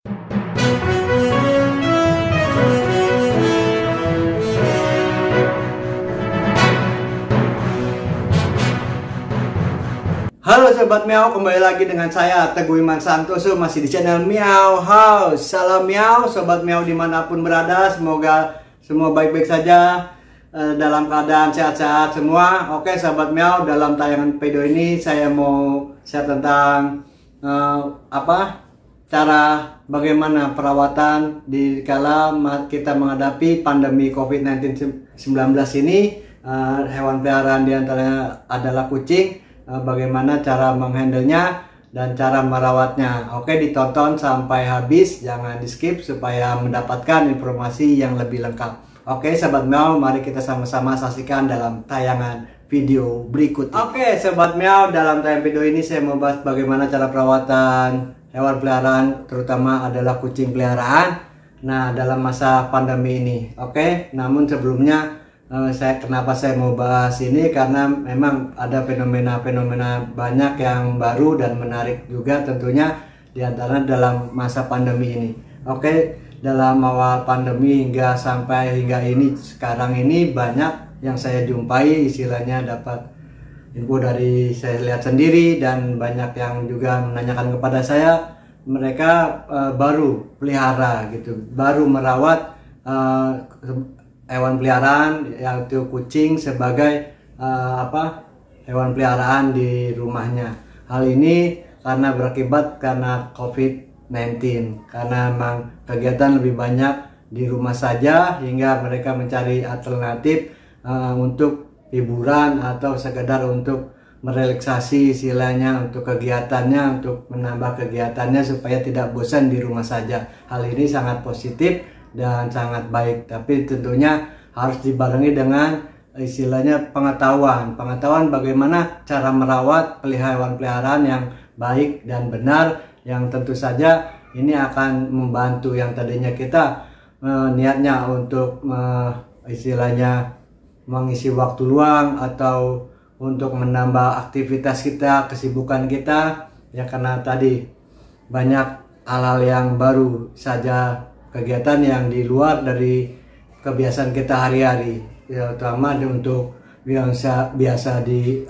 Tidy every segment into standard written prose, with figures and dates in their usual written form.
Halo Sobat Meow, kembali lagi dengan saya Teguh Iman Santoso, masih di channel Meow House. Salam Meow, Sobat Meow dimanapun berada, semoga semua baik-baik saja, dalam keadaan sehat-sehat semua. Oke Sobat Meow, dalam tayangan video ini saya mau share tentang cara bagaimana perawatan di kala kita menghadapi pandemi COVID-19 ini. Hewan peliharaan diantaranya adalah kucing. Bagaimana cara menghandlenya dan cara merawatnya. Oke, ditonton sampai habis, jangan di skip supaya mendapatkan informasi yang lebih lengkap. Oke Sobat Meow, mari kita sama-sama saksikan dalam tayangan video berikut. Oke Sobat Meow, dalam tayangan video ini saya mau bahas bagaimana cara perawatan hewan peliharaan, terutama adalah kucing peliharaan. Nah, dalam masa pandemi ini. Oke, namun sebelumnya kenapa saya mau bahas ini, karena memang ada fenomena-fenomena banyak yang baru dan menarik juga tentunya diantara dalam masa pandemi ini. Oke, dalam awal pandemi hingga ini sekarang ini banyak yang saya jumpai, istilahnya dapat info dari saya lihat sendiri, dan banyak yang juga menanyakan kepada saya, mereka baru pelihara gitu, baru merawat hewan peliharaan yaitu kucing sebagai hewan peliharaan di rumahnya. Hal ini karena berakibat karena COVID-19, karena memang kegiatan lebih banyak di rumah saja hingga mereka mencari alternatif untuk hiburan atau sekedar untuk merelaksasi, istilahnya untuk kegiatannya, untuk menambah kegiatannya supaya tidak bosan di rumah saja. Hal ini sangat positif dan sangat baik, tapi tentunya harus dibarengi dengan istilahnya pengetahuan bagaimana cara merawat hewan peliharaan yang baik dan benar, yang tentu saja ini akan membantu yang tadinya kita niatnya untuk istilahnya mengisi waktu luang atau untuk menambah aktivitas kita, kesibukan kita, ya karena tadi banyak hal-hal yang baru saja, kegiatan yang di luar dari kebiasaan kita hari-hari, ya, terutama untuk yang biasa di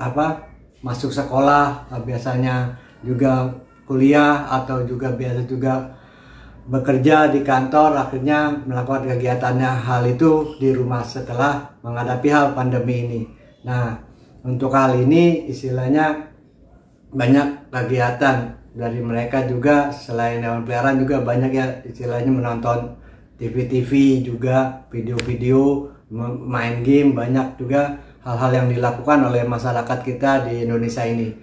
masuk sekolah, biasanya juga kuliah, atau juga biasa juga bekerja di kantor, akhirnya melakukan kegiatannya hal itu di rumah setelah menghadapi hal pandemi ini. Nah, untuk hal ini istilahnya banyak kegiatan dari mereka juga, selain hewan peliharaan juga banyak ya istilahnya menonton TV juga, video-video, main game, banyak juga hal-hal yang dilakukan oleh masyarakat kita di Indonesia ini.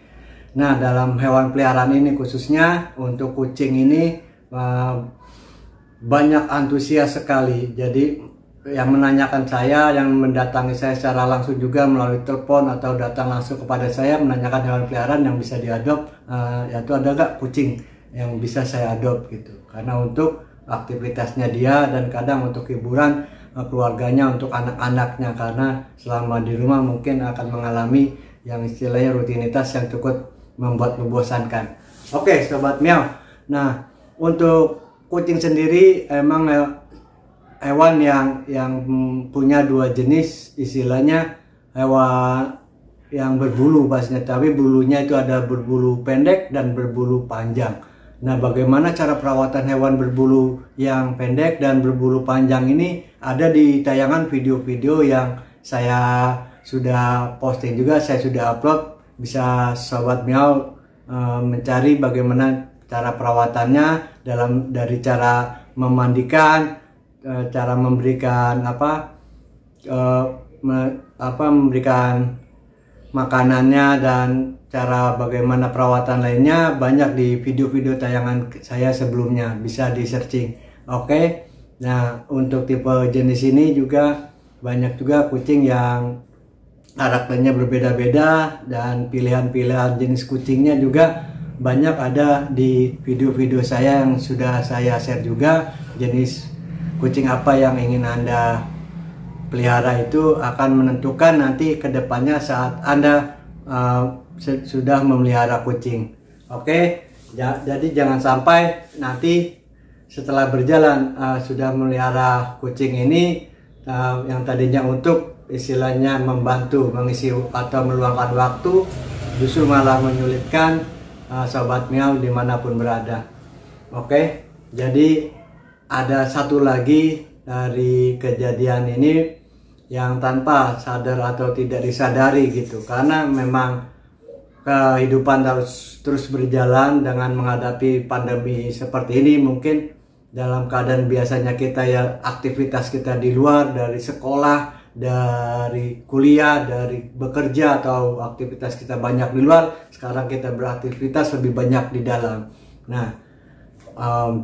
Nah, dalam hewan peliharaan ini khususnya untuk kucing ini banyak antusias sekali. Jadi yang menanyakan saya, yang mendatangi saya secara langsung juga melalui telepon atau datang langsung kepada saya menanyakan hewan peliharaan yang bisa diadop, yaitu ada gak kucing yang bisa saya adop gitu, karena untuk aktivitasnya dia dan kadang untuk hiburan keluarganya, untuk anak-anaknya, karena selama di rumah mungkin akan mengalami yang istilahnya rutinitas yang cukup membosankan. Oke Sobat Meow, nah untuk kucing sendiri emang hewan yang punya dua jenis, istilahnya hewan yang berbulu pastinya, tapi bulunya itu ada berbulu pendek dan berbulu panjang. Nah, bagaimana cara perawatan hewan berbulu yang pendek dan berbulu panjang ini ada di tayangan video-video yang saya sudah posting juga, saya sudah upload. Bisa Sobat Meow mencari bagaimana cara perawatannya, dari cara memandikan, cara memberikan memberikan makanannya, dan cara bagaimana perawatan lainnya banyak di video-video tayangan saya sebelumnya, bisa di searching. Oke. Nah, untuk tipe jenis ini juga banyak juga kucing yang karakternya berbeda-beda, dan pilihan-pilihan jenis kucingnya juga banyak ada di video-video saya yang sudah saya share juga. Jenis kucing apa yang ingin Anda pelihara itu akan menentukan nanti kedepannya saat Anda sudah memelihara kucing. Oke, jadi jangan sampai nanti setelah berjalan sudah melihara kucing ini yang tadinya untuk istilahnya membantu mengisi atau meluangkan waktu, justru malah menyulitkan sobat Miau dimanapun berada. Oke, jadi ada satu lagi dari kejadian ini yang tanpa sadar atau tidak disadari gitu, karena memang kehidupan harus terus berjalan dengan menghadapi pandemi seperti ini. Mungkin dalam keadaan biasanya kita ya aktivitas kita di luar, dari sekolah, dari kuliah, dari bekerja, atau aktivitas kita banyak di luar, sekarang kita beraktivitas lebih banyak di dalam. Nah,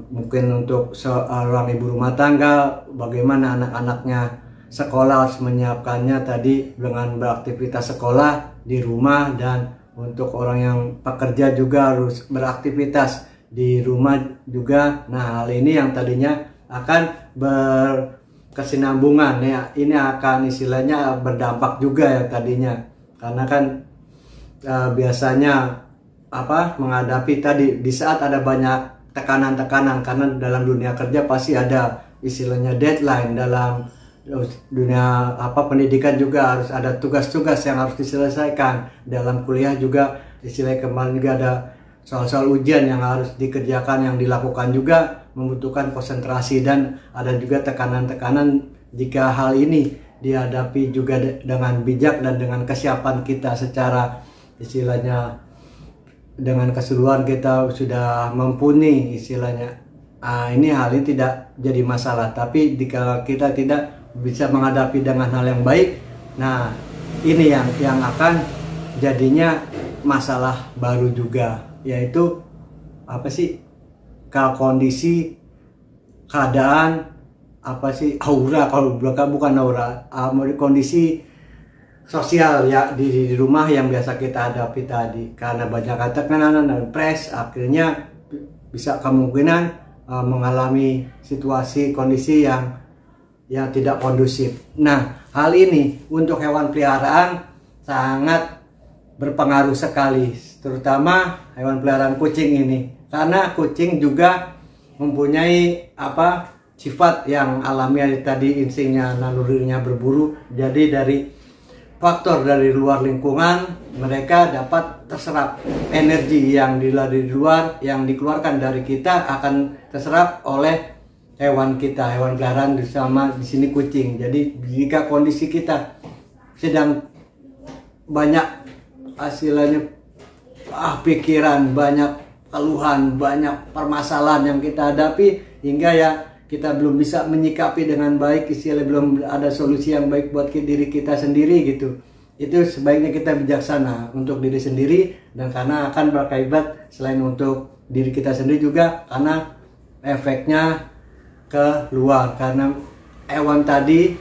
mungkin untuk seorang ibu rumah tangga, bagaimana anak-anaknya sekolah harus menyiapkannya tadi dengan beraktivitas sekolah di rumah, dan untuk orang yang pekerja juga harus beraktivitas di rumah juga. Nah, hal ini yang tadinya akan berkesinambungan ya, ini akan istilahnya berdampak juga ya tadinya, karena kan biasanya menghadapi tadi di saat ada banyak tekanan-tekanan, karena dalam dunia kerja pasti ada istilahnya deadline, dalam dunia pendidikan juga harus ada tugas-tugas yang harus diselesaikan, dalam kuliah juga istilahnya kemarin juga ada soal-soal ujian yang harus dikerjakan, yang dilakukan juga membutuhkan konsentrasi, dan ada juga tekanan-tekanan. Jika hal ini dihadapi juga dengan bijak dan dengan kesiapan kita secara istilahnya dengan keseluruhan, kita sudah mumpuni istilahnya, ini hal ini tidak jadi masalah. Tapi jika kita tidak bisa menghadapi dengan hal yang baik, nah ini yang akan jadinya masalah baru juga, yaitu kondisi keadaan aura, kalau bukan aura, kondisi sosial ya di rumah yang biasa kita hadapi tadi, karena banyak tekanan dan press, akhirnya bisa kemungkinan mengalami situasi kondisi yang tidak kondusif. Nah, hal ini untuk hewan peliharaan sangat berpengaruh sekali, terutama hewan peliharaan kucing ini, karena kucing juga mempunyai sifat yang alamiah tadi, instingnya, nalurinya berburu. Jadi dari faktor dari luar lingkungan, mereka dapat terserap energi yang dari luar, yang dikeluarkan dari kita akan terserap oleh hewan kita, hewan peliharaan, sama di sini kucing. Jadi jika kondisi kita sedang banyak hasilnya pikiran, banyak keluhan, banyak permasalahan yang kita hadapi, hingga ya kita belum bisa menyikapi dengan baik, istilahnya belum ada solusi yang baik buat diri kita sendiri gitu, itu sebaiknya kita bijaksana untuk diri sendiri, dan karena akan berakibat selain untuk diri kita sendiri juga karena efeknya ke luar, karena hewan tadi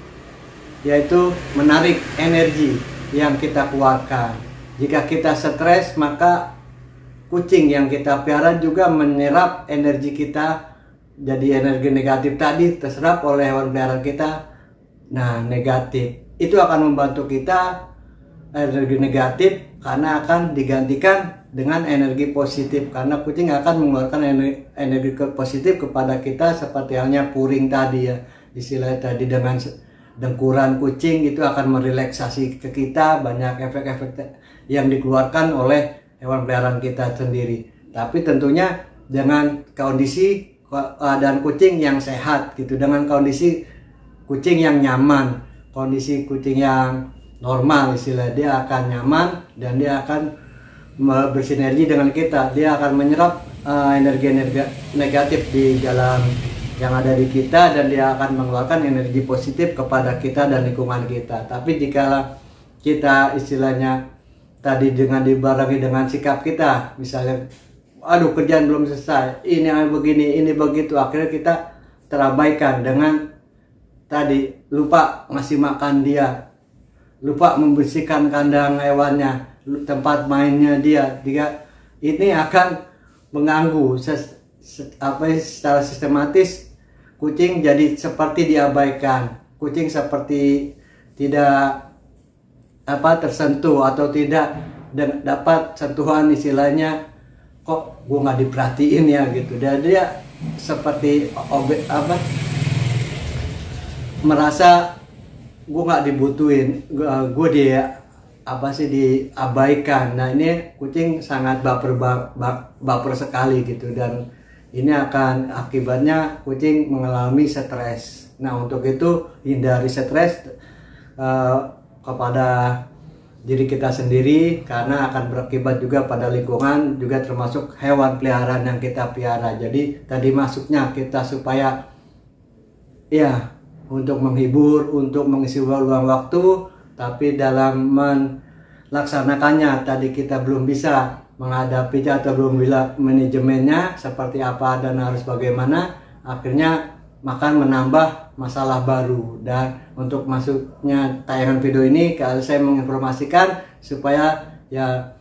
yaitu menarik energi yang kita keluarkan. Jika kita stres, maka kucing yang kita pelihara juga menyerap energi kita, jadi energi negatif tadi terserap oleh hewan peliharaan kita. Nah, negatif itu akan membantu kita, energi negatif, karena akan digantikan dengan energi positif, karena kucing akan mengeluarkan energi positif kepada kita, seperti halnya puring tadi ya, istilahnya tadi, dengan dengkuran kucing itu akan merelaksasi ke kita, banyak efek-efek yang dikeluarkan oleh hewan peliharaan kita sendiri. Tapi tentunya dengan kondisi keadaan kucing yang sehat gitu, dengan kondisi kucing yang nyaman, kondisi kucing yang normal, istilah dia akan nyaman dan dia akan bersinergi dengan kita. Dia akan menyerap energi-energi negatif di dalam yang ada di kita, dan dia akan mengeluarkan energi positif kepada kita dan lingkungan kita. Tapi jika kita istilahnya tadi dengan dibarengi dengan sikap kita, misalnya aduh kerjaan belum selesai, ini begini, ini begitu, akhirnya kita terabaikan dengan tadi lupa ngasih makan dia, lupa membersihkan kandang hewannya, tempat mainnya dia ini akan mengganggu secara sistematis. Kucing jadi seperti diabaikan, kucing seperti tidak tersentuh atau tidak dapat sentuhan, istilahnya kok gue nggak diperhatiin ya gitu, dan dia seperti merasa gue nggak dibutuhin, gue diabaikan. Nah ini kucing sangat baper sekali gitu, dan ini akan akibatnya kucing mengalami stres. Nah untuk itu hindari stres kepada diri kita sendiri, karena akan berakibat juga pada lingkungan, juga termasuk hewan peliharaan yang kita pelihara. Jadi tadi masuknya kita supaya ya untuk menghibur, untuk mengisi luang waktu, tapi dalam melaksanakannya tadi kita belum bisa menghadapinya atau belum bisa manajemennya seperti apa dan harus bagaimana, akhirnya makan menambah masalah baru. Dan untuk masuknya tayangan video ini, saya menginformasikan supaya ya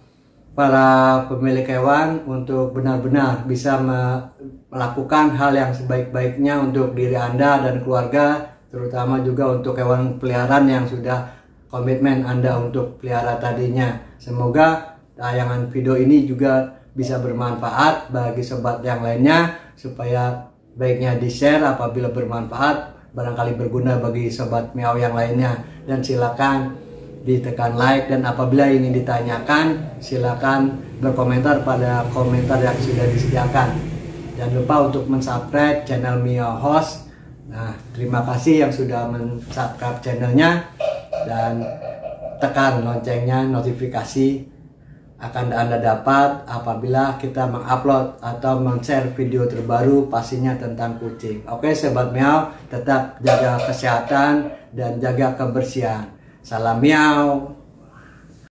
para pemilik hewan untuk benar-benar bisa melakukan hal yang sebaik-baiknya untuk diri Anda dan keluarga, terutama juga untuk hewan peliharaan yang sudah komitmen Anda untuk pelihara tadinya. Semoga tayangan video ini juga bisa bermanfaat bagi sobat yang lainnya, supaya baiknya di-share apabila bermanfaat, barangkali berguna bagi sobat Meow yang lainnya. Dan silakan ditekan like, dan apabila ini ditanyakan silakan berkomentar pada komentar yang sudah disediakan. Jangan lupa untuk mensubscribe channel Meow Host. Nah, terima kasih yang sudah mensubscribe channelnya, dan tekan loncengnya, notifikasi akan Anda dapat apabila kita mengupload atau men-share video terbaru pastinya tentang kucing. Oke sobat Meow, tetap jaga kesehatan dan jaga kebersihan. Salam Meow.